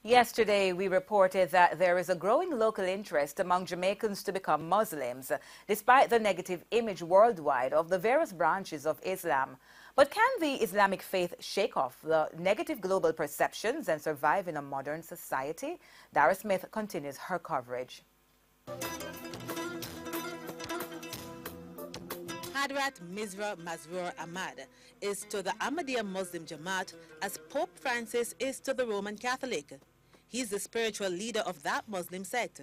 Yesterday, we reported that there is a growing local interest among Jamaicans to become Muslims, despite the negative image worldwide of the various branches of Islam. But can the Islamic faith shake off the negative global perceptions and survive in a modern society? Dara Smith continues her coverage. Hadrat Mirza Masroor Ahmad is to the Ahmadiyya Muslim Jamaat as Pope Francis is to the Roman Catholic. He's the spiritual leader of that Muslim sect.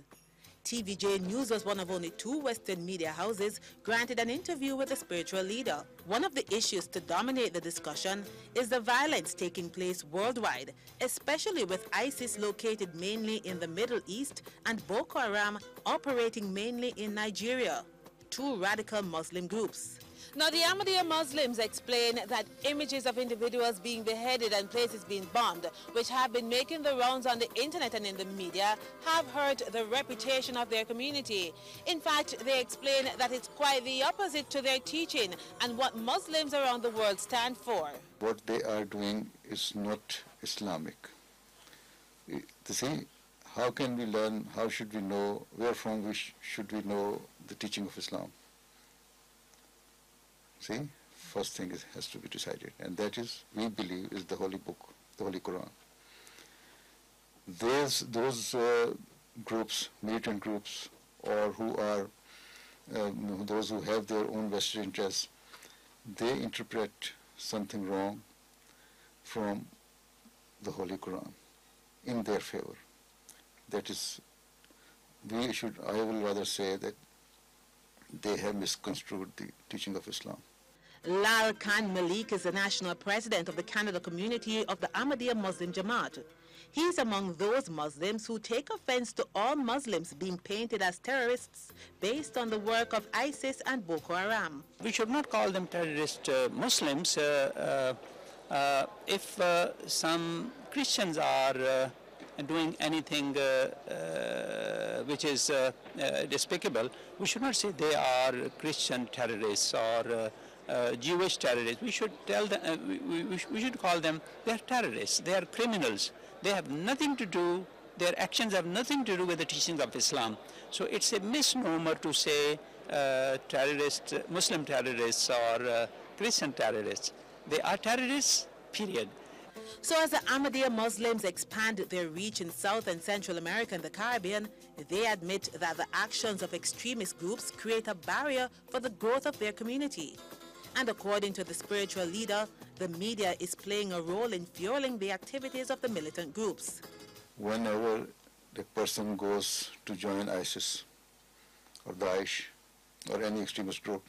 TVJ News was one of only 2 Western media houses granted an interview with the spiritual leader. One of the issues to dominate the discussion is the violence taking place worldwide, especially with ISIS located mainly in the Middle East and Boko Haram operating mainly in Nigeria, 2 radical Muslim groups. Now, the Ahmadiyya Muslims explain that images of individuals being beheaded and places being bombed, which have been making the rounds on the internet and in the media, have hurt the reputation of their community. In fact, they explain that it's quite the opposite to their teaching and what Muslims around the world stand for. What they are doing is not Islamic. You see, how can we learn, how should we know, where from should we know the teaching of Islam? See, first thing has to be decided, and that is, we believe, is the Holy Book, the Holy Quran. Those groups, militant groups, or who are those who have their own vested interests, they interpret something wrong from the Holy Quran in their favor. That is, I will rather say that they have misconstrued the teaching of Islam. Lal Khan Malik is the national president of the Canada community of the Ahmadiyya Muslim Jamaat. He is among those Muslims who take offense to all Muslims being painted as terrorists based on the work of ISIS and Boko Haram. We should not call them terrorist Muslims. If some Christians are doing anything which is despicable, we should not say they are Christian terrorists or Jewish terrorists. We should tell them, we should call them, they are terrorists, they are criminals. They have nothing to do, their actions have nothing to do with the teachings of Islam. So it's a misnomer to say terrorists, Muslim terrorists or Christian terrorists. They are terrorists, period. So as the Ahmadiyya Muslims expand their reach in South and Central America and the Caribbean, they admit that the actions of extremist groups create a barrier for the growth of their community. And according to the spiritual leader, the media is playing a role in fueling the activities of the militant groups. Whenever the person goes to join ISIS or Daesh or any extremist group,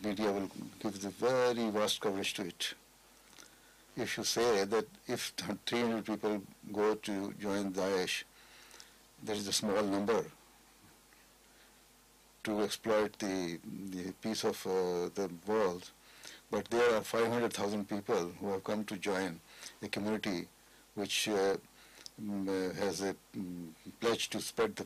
media will give the very vast coverage to it. If you say that if 300 people go to join Daesh, there is a small number to exploit the peace of the world, but there are 500,000 people who have come to join a community which has a pledge to spread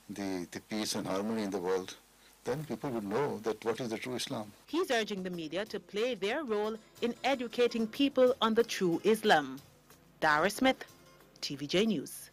the peace and harmony in the world, then people would know that what is the true Islam. He's urging the media to play their role in educating people on the true Islam. Dara Smith, TVJ News.